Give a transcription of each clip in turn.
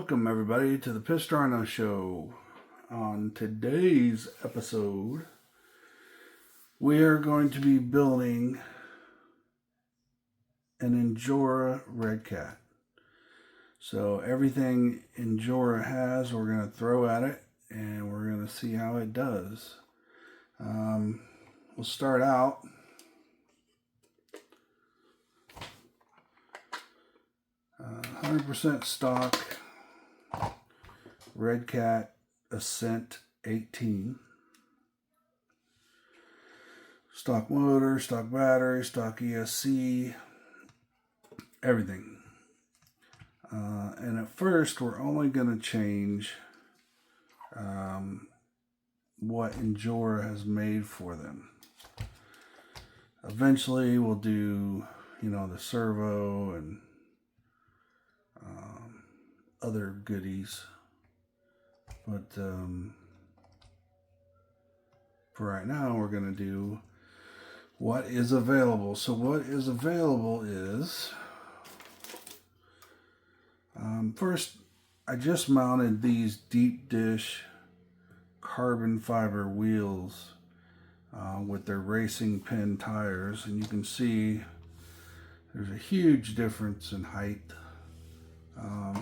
Welcome everybody to the Pistrano Show. On today's episode, we are going to be building an Injora Redcat. So everything Injora has, we're going to throw at it and we're going to see how it does. We'll start out uh, 100% stock Redcat Ascent18. Stock motor, stock battery, stock ESC, everything. And at first, we're only going to change what Injora has made for them. Eventually, we'll do, the servo and other goodies. But for right now, we're going to do what is available. So what is available is, first, I just mounted these deep dish carbon fiber wheels with their racing pin tires. And you can see there's a huge difference in height.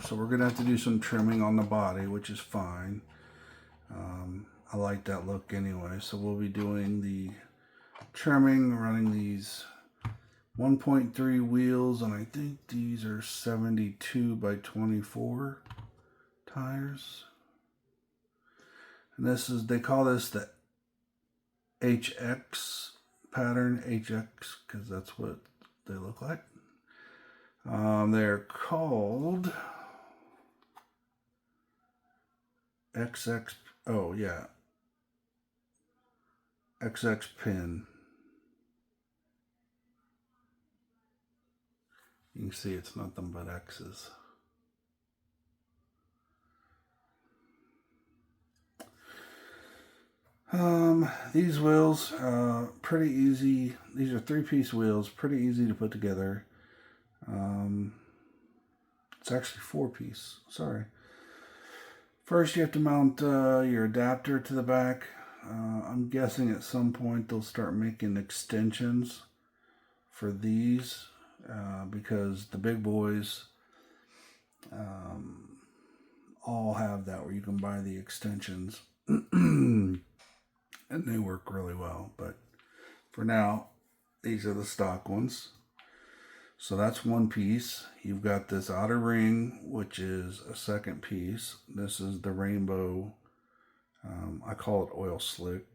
So we're going to have to do some trimming on the body, which is fine. I like that look anyway. So we'll be doing the trimming, running these 1.3 wheels, and I think these are 72 by 24 tires. And this is, they call this the HX pattern, HX, because that's what they look like. They're called XX, oh yeah, XX pin. You can see it's nothing but X's. These wheels, pretty easy. These are 3-piece wheels, pretty easy to put together. It's actually 4-piece, sorry. First, you have to mount your adapter to the back. I'm guessing at some point they'll start making extensions for these because the big boys all have that where you can buy the extensions and they work really well. But for now, these are the stock ones. So that's one piece. You've got this outer ring, which is a second piece. This is the rainbow, I call it oil slick.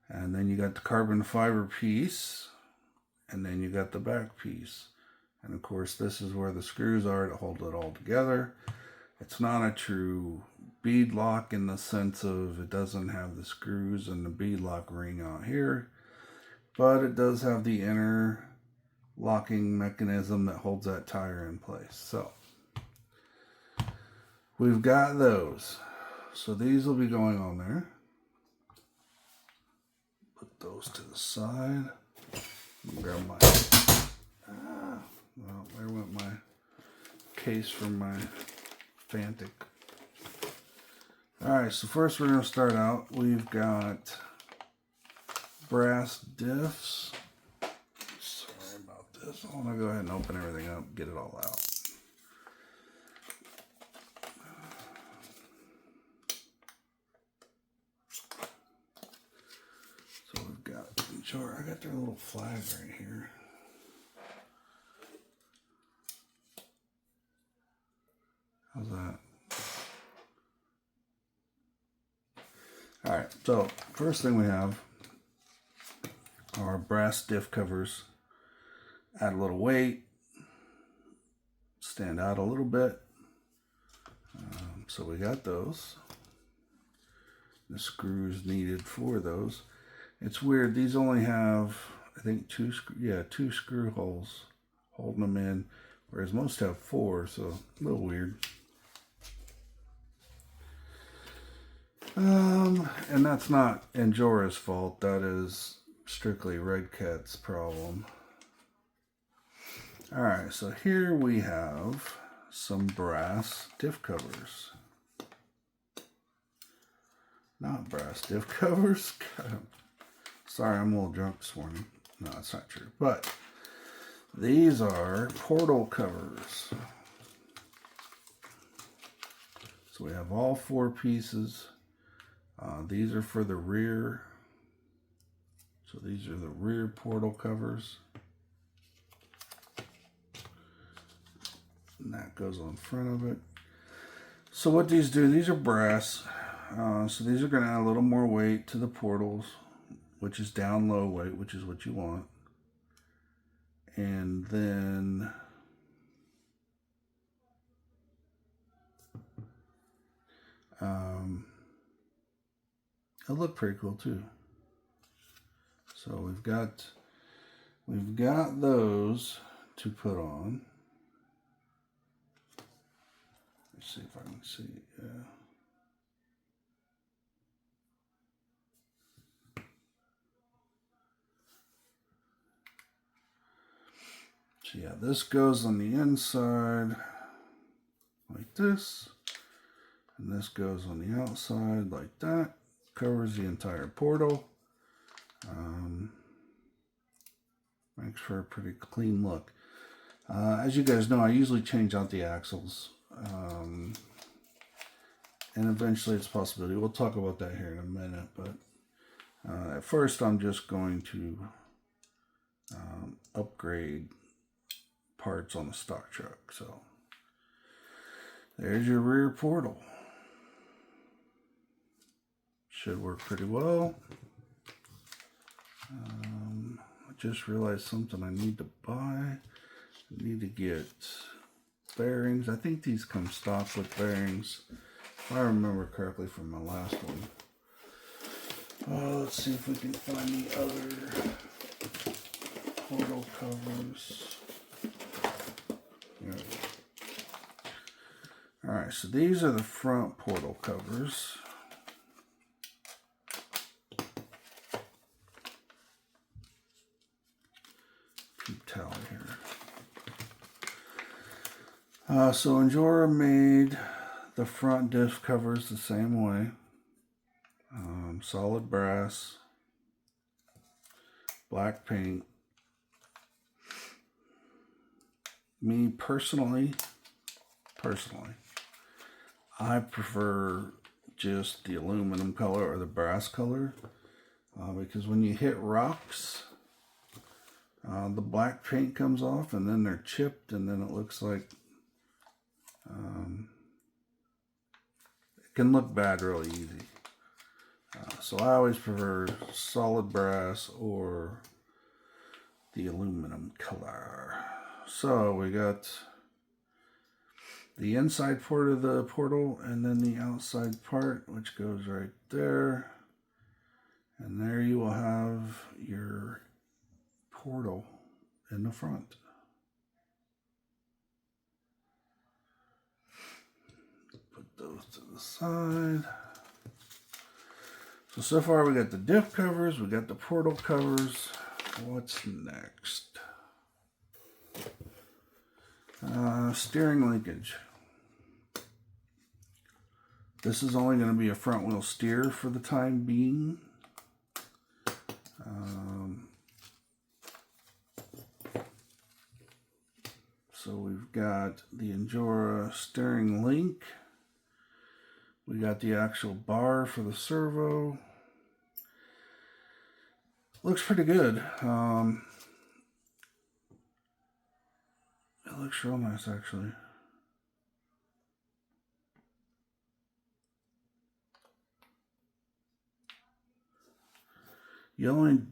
And then you got the carbon fiber piece, and then you got the back piece. And of course, this is where the screws are to hold it all together. It's not a true bead lock in the sense of it doesn't have the screws and the bead lock ring out here, but it does have the inner locking mechanism that holds that tire in place. So we've got those. So these will be going on there. Put those to the side. Grab my, well, there went my case from my Fantic. Alright, so first we're going to start out. We've got brass diffs. Sorry about this. I want to go ahead and open everything up, get it all out. So we've got, sure, I got their little flag right here. How's that? Alright, so first thing we have are brass diff covers. Add a little weight, stand out a little bit. So we got those. The screws needed for those. It's weird, these only have, I think, two screw holes holding them in, whereas most have 4, so a little weird. And that's not Injora's fault, that is strictly Redcat's problem. Alright, so here we have some brass diff covers. Not brass diff covers. God. Sorry, I'm a little drunk this morning. No, that's not true. But these are portal covers. So we have all 4 pieces. These are for the rear. So these are the rear portal covers. And that goes on front of it. So what these do, these are brass. So these are going to add a little more weight to the portals, which is down low weight, which is what you want. And then it'll look pretty cool too. So we've got those to put on. Let's see if I can see. Yeah. So yeah, this goes on the inside like this, and this goes on the outside like that. Covers the entire portal. Makes for a pretty clean look. As you guys know, I usually change out the axles, and eventually it's a possibility. We'll talk about that here in a minute, but at first I'm just going to upgrade parts on the stock truck. So there's your rear portal. Should work pretty well. I just realized something I need to buy. I need to get bearings. I think these come stock with bearings, if I remember correctly from my last one. Let's see if we can find the other portal covers. There we go. Alright, so these are the front portal covers. Tally here. So Injora made the front diff covers the same way. Solid brass, black paint. Me personally, I prefer just the aluminum color or the brass color, because when you hit rocks, the black paint comes off and then they're chipped, and then it looks like it can look bad really easy. So I always prefer solid brass or the aluminum color. So we got the inside part of the portal and then the outside part, which goes right there. And there you will have your portal in the front. Put those to the side. So far we got the diff covers, we got the portal covers. What's next? Steering linkage. This is only going to be a front wheel steer for the time being. So we've got the Injora steering link. We got the actual bar for the servo. Looks pretty good. It looks real nice, actually. The only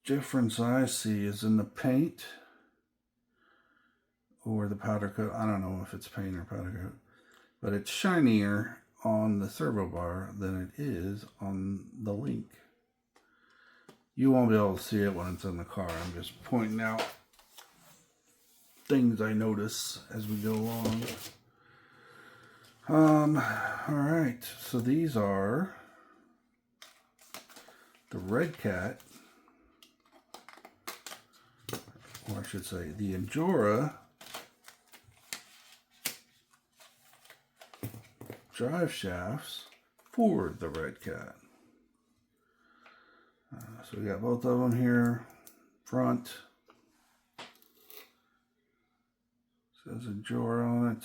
difference I see is in the paint or the powder coat. I don't know if it's paint or powder coat, but it's shinier on the servo bar than it is on the link. You won't be able to see it when it's in the car. I'm just pointing out things I notice as we go along. Alright, so these are the Redcat, or I should say the Injora drive shafts for the Redcat. So we got both of them here. Front says Injora on it.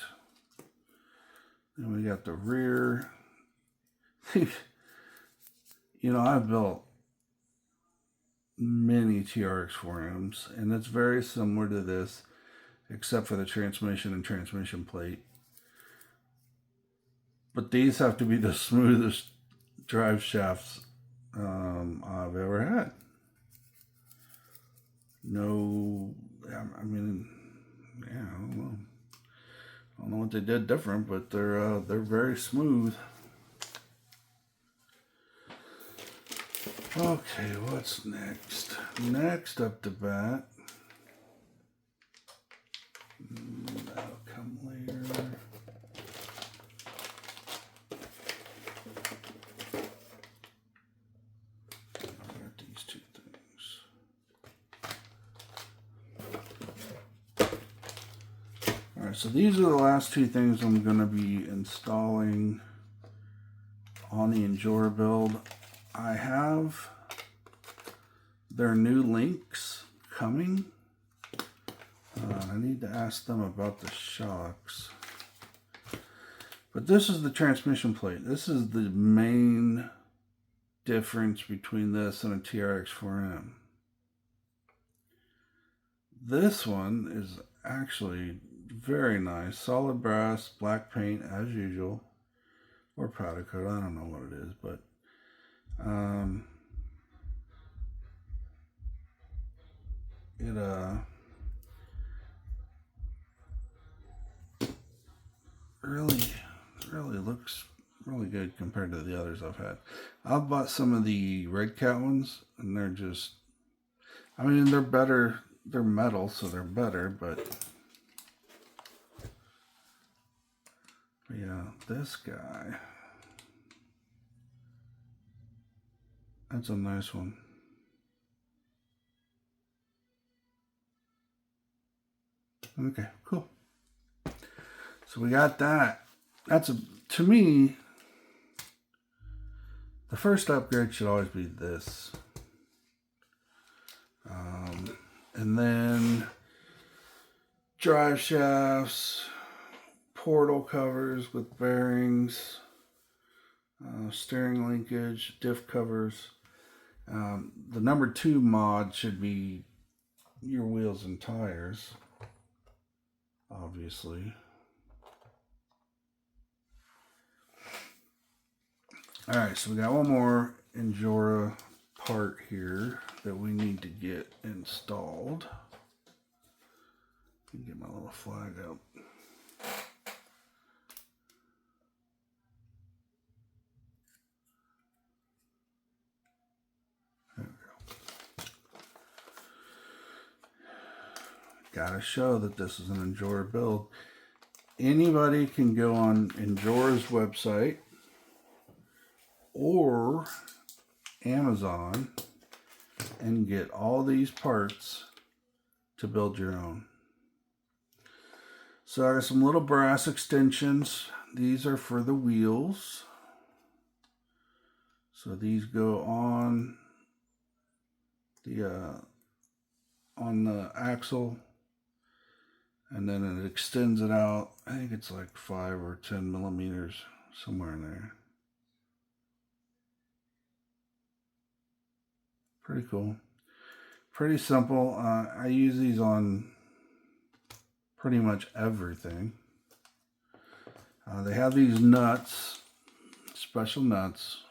Then we got the rear. You know, I've built many TRX4Ms, and it's very similar to this, except for the transmission and transmission plate. But these have to be the smoothest drive shafts I've ever had. No, I mean, yeah, I don't know. I don't know what they did different, but they're very smooth. Okay, what's next? Next up the bat. That'll come later. I got these two things. Alright, so these are the last two things I'm going to be installing on the Injora build. I have their new links coming. I need to ask them about the shocks. But this is the transmission plate. This is the main difference between this and a TRX4M. This one is actually very nice. Solid brass, black paint as usual. Or powder coat, I don't know what it is, but it really looks really good compared to the others I've had. I've bought some of the Redcat ones, and they're just, I mean, they're better. They're metal, so they're better, but yeah, this guy, that's a nice one. Okay, cool. So we got that. That's to me, the first upgrade should always be this. And then drive shafts, portal covers with bearings, steering linkage, diff covers. The number 2 mod should be your wheels and tires, obviously. Alright, so we got one more Injora part here that we need to get installed. Let me get my little flag up. There we go. Gotta show that this is an Injora build. Anybody can go on Injora's website or Amazon and get all these parts to build your own. So I got some little brass extensions. These are for the wheels. So these go on the axle, and then it extends it out. I think it's like 5 or 10 millimeters, somewhere in there. Pretty cool. Pretty simple. I use these on pretty much everything. They have these nuts, special nuts,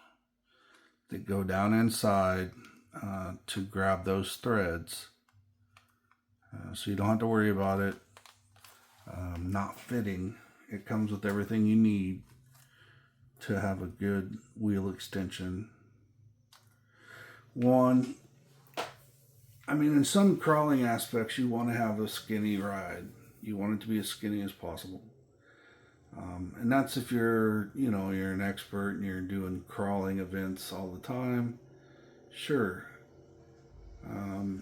that go down inside to grab those threads. So you don't have to worry about it not fitting. It comes with everything you need to have a good wheel extension. One, I mean, in some crawling aspects, you want to have a skinny ride. You want it to be as skinny as possible. And that's if you're, you know, you're an expert and you're doing crawling events all the time. Sure.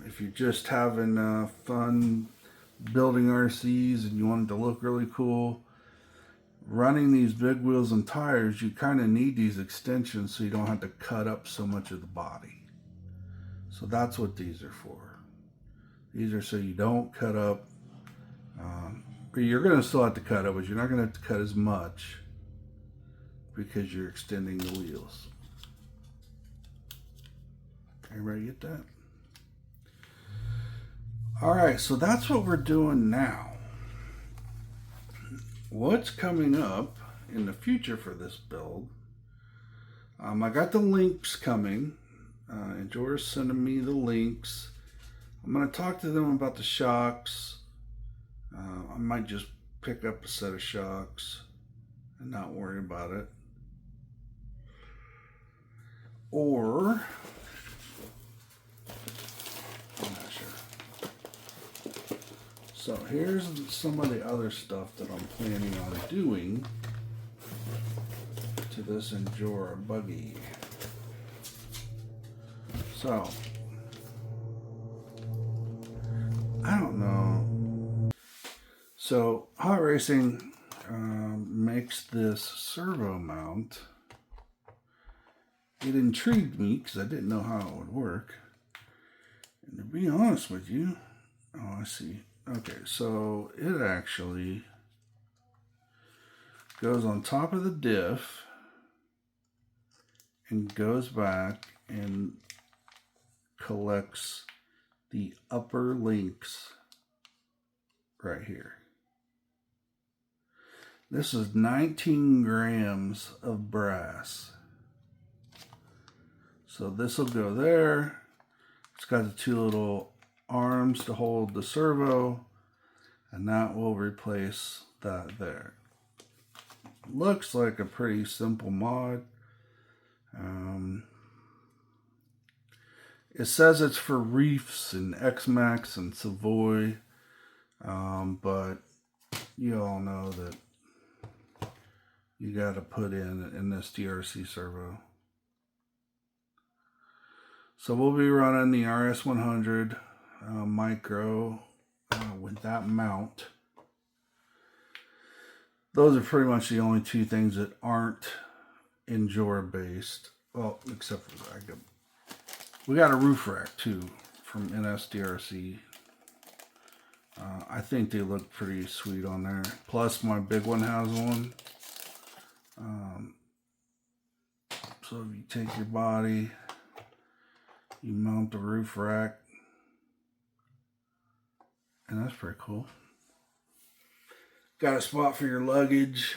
If you're just having fun building RCs and you want it to look really cool, running these big wheels and tires, you kind of need these extensions so you don't have to cut up so much of the body. So that's what these are for. These are so you don't cut up. You're going to still have to cut up, but you're not going to have to cut as much because you're extending the wheels. Everybody get that? All right, so that's what we're doing now. What's coming up in the future for this build? I got the links coming. Injora's sending me the links. I'm going to talk to them about the shocks. I might just pick up a set of shocks and not worry about it. Or, I'm not sure. So here's some of the other stuff that I'm planning on doing to this Injora buggy. So, I don't know. So, Hot Racing makes this servo mount. It intrigued me because I didn't know how it would work. And to be honest with you, oh, I see. Okay, so it actually goes on top of the diff and goes back and collects the upper links right here. This is 19 grams of brass. So this will go there. It's got the two little arms to hold the servo, and that will replace that there. Looks like a pretty simple mod. It says it's for reefs and X-Max and Savoy, but you all know that you got to put in this DRC servo. So we'll be running the RS100 micro with that mount. Those are pretty much the only two things that aren't Injora based. Well, except for we got a roof rack too from NSDRC. I think they look pretty sweet on there. Plus my big one has one. So if you take your body, you mount the roof rack, and that's pretty cool. Got a spot for your luggage,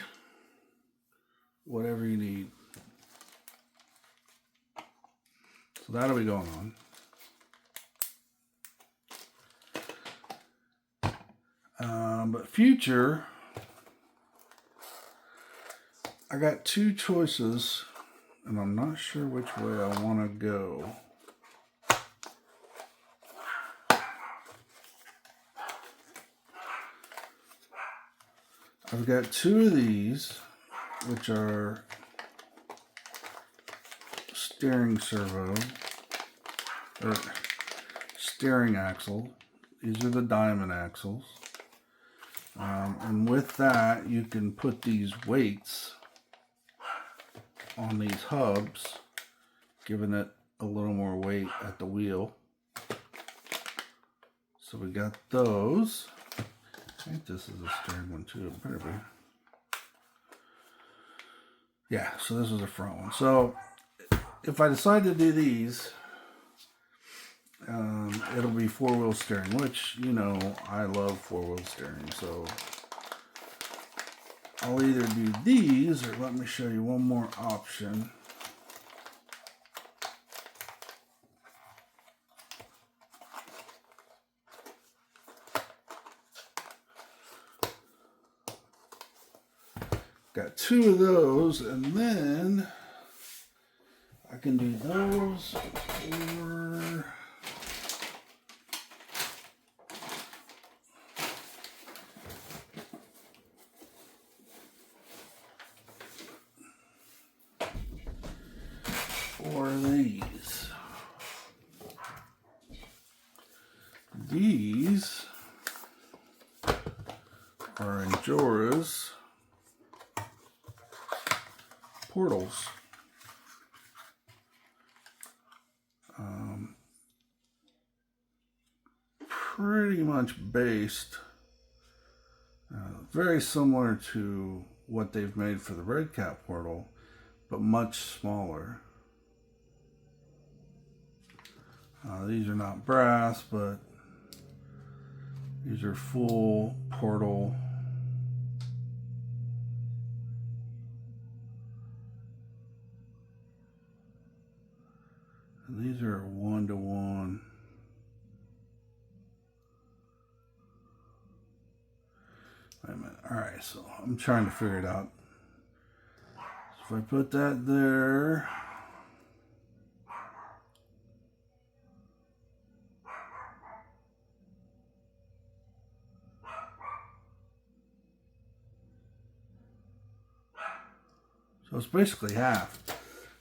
whatever you need. So that'll be going on. But future, I got two choices, and I'm not sure which way I want to go. I've got two of these, which are steering servo, or steering axle. These are the diamond axles. And with that, you can put these weights on these hubs, giving it a little more weight at the wheel. So we got those. I think this is a steering one too. It better be. Yeah, so this is the front one. So if I decide to do these, it'll be four-wheel steering, which, you know, I love four-wheel steering. So I'll either do these, or let me show you one more option. Got two of those, and then I can do those or these. These are Injora's portals. Pretty much based, very similar to what they've made for the Redcat portal, but much smaller. These are not brass, but these are full portal. And these are 1-to-1. Wait a minute. Alright, so I'm trying to figure it out. So if I put that there. So it's basically half.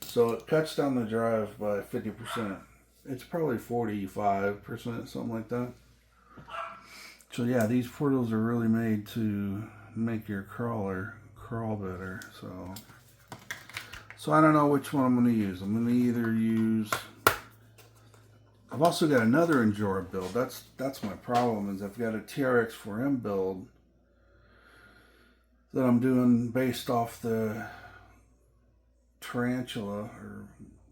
So it cuts down the drive by 50%. It's probably 45%, something like that. So yeah, these portals are really made to make your crawler crawl better. So I don't know which one I'm going to use. I'm going to either use... I've also got another Injora build. That's my problem, is I've got a TRX4M build that I'm doing based off the Tarantula, or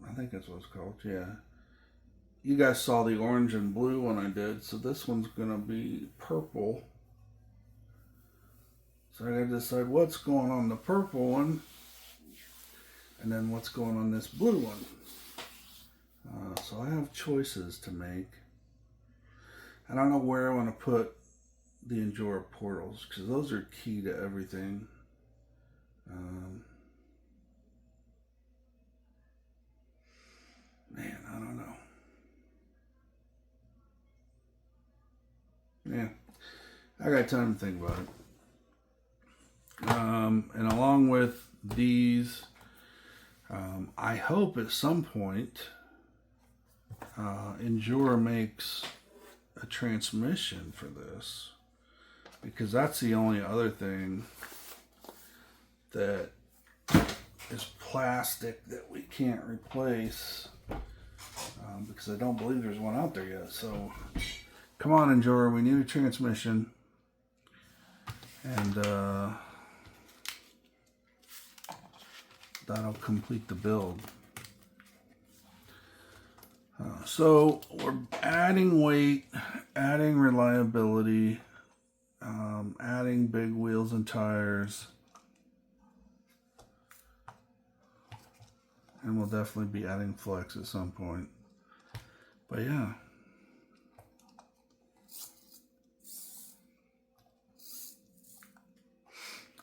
I think that's what it's called, yeah. You guys saw the orange and blue one I did, so this one's gonna be purple. So I gotta decide what's going on the purple one, and then what's going on this blue one. So I have choices to make. I don't know where I want to put the Injora portals, because those are key to everything. Man, I don't know. Yeah, I got time to think about it. And along with these, I hope at some point Injora makes a transmission for this, because that's the only other thing that is plastic that we can't replace, because I don't believe there's one out there yet. So come on, Injora, we need a transmission, and that'll complete the build. So we're adding weight, adding reliability, adding big wheels and tires, and we'll definitely be adding flex at some point. But yeah.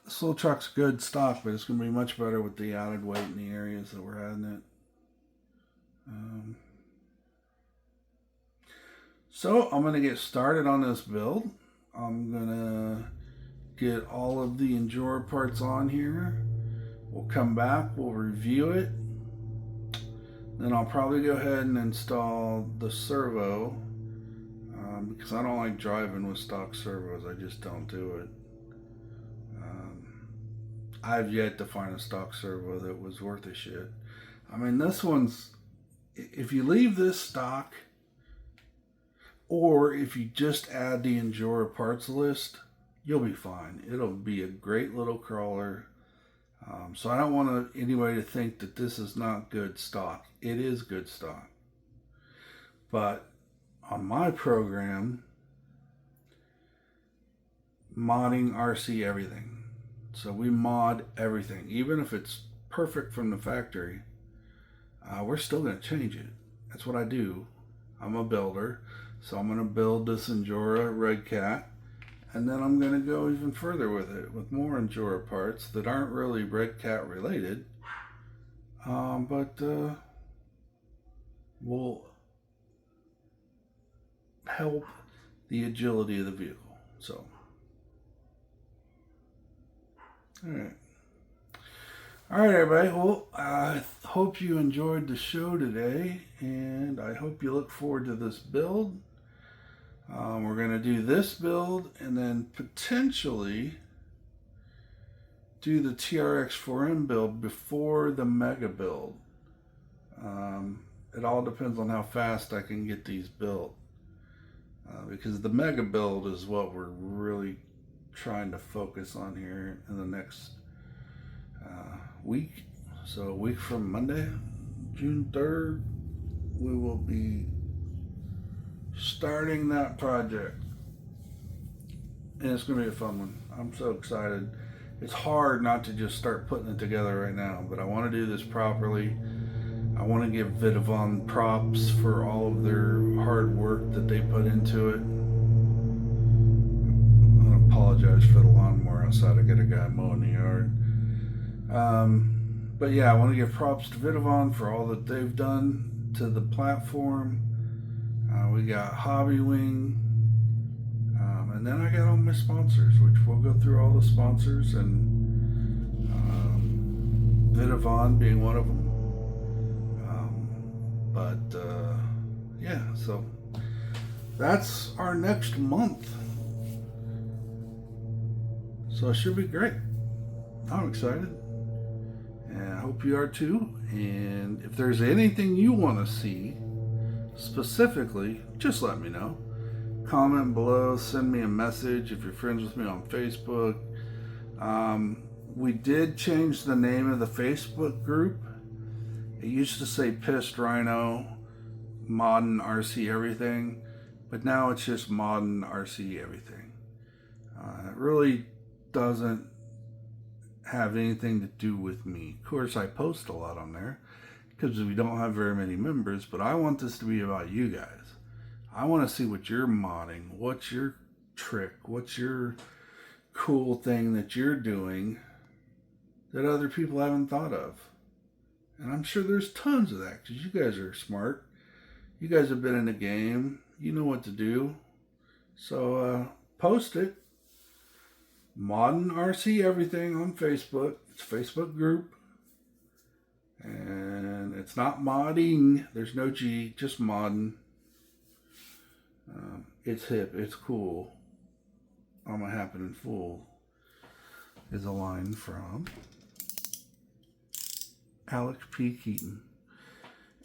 This little truck's good stock, but it's going to be much better with the added weight in the areas that we're adding it. So I'm going to get started on this build. I'm going to get all of the Injora parts on here. We'll come back, we'll review it. Then I'll probably go ahead and install the servo, because I don't like driving with stock servos. I just don't do it. I've yet to find a stock servo that was worth a shit. I mean, this one's, if you leave this stock, or if you just add the Injora parts list, you'll be fine. It'll be a great little crawler. So I don't want anybody to think that this is not good stock. It is good stock. But on my program, modding RC everything. So we mod everything. Even if it's perfect from the factory, we're still going to change it. That's what I do. I'm a builder. So I'm going to build this Injora Redcat. And then I'm going to go even further with it, with more Injora parts that aren't really Redcat related, but will help the agility of the vehicle. So, all right, everybody. Well, I hope you enjoyed the show today, and I hope you look forward to this build. We're going to do this build and then potentially do the TRX4M build before the Mega build. It all depends on how fast I can get these built. Because the Mega build is what we're really trying to focus on here in the next week. So a week from Monday, June 3rd, we will be starting that project. And it's going to be a fun one. I'm so excited. It's hard not to just start putting it together right now, but I want to do this properly. I want to give Vidavon props for all of their hard work that they put into it. I'm going to apologize for the lawnmower outside. I got a guy mowing the yard. But yeah, I want to give props to Vidavon for all that they've done to the platform. We got Hobby Wing. And then I got all my sponsors, which we'll go through all the sponsors, and Vidavon being one of them. Yeah, so that's our next month. So it should be great. I'm excited. And I hope you are too. And if there's anything you want to see specifically, just let me know. Comment below, send me a message if you're friends with me on Facebook. We did change the name of the Facebook group. It used to say Pissed Rhino Modern RC Everything, but now it's just Modern RC Everything. It really doesn't have anything to do with me. Of course, I post a lot on there because we don't have very many members, but I want this to be about you guys. I want to see what you're modding, what's your trick, what's your cool thing that you're doing that other people haven't thought of. And I'm sure there's tons of that because you guys are smart. You guys have been in the game. You know what to do. So post it. Modern RC Everything on Facebook. It's a Facebook group. And it's not modding. There's no G, just modern. It's hip. It's cool. I'm a Happening Fool is a line from Alex P. Keaton.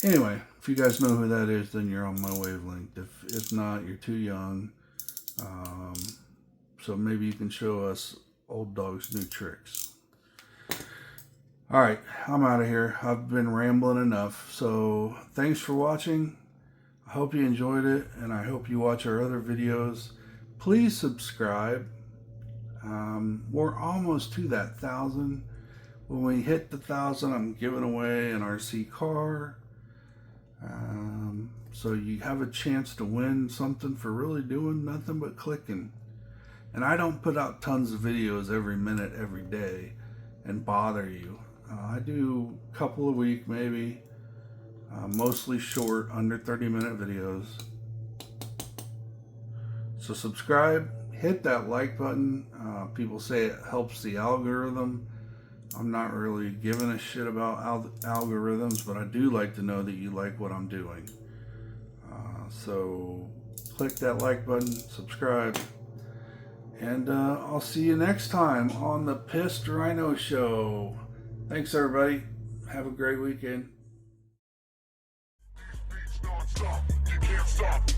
Anyway, if you guys know who that is, then you're on my wavelength. If not, you're too young. So maybe you can show us old dogs new tricks. Alright, I'm out of here. I've been rambling enough. So thanks for watching. I hope you enjoyed it, and I hope you watch our other videos. Please subscribe. We're almost to that 1,000. When we hit the 1,000, I'm giving away an RC car. So you have a chance to win something for really doing nothing but clicking. And I don't put out tons of videos every minute, every day, and bother you. I do a couple a week, maybe. Mostly short, under 30-minute videos. So subscribe, hit that like button. People say it helps the algorithm. I'm not really giving a shit about algorithms, but I do like to know that you like what I'm doing. So click that like button, subscribe, and I'll see you next time on the Pissed Rhino Show. Thanks, everybody. Have a great weekend. You can't stop.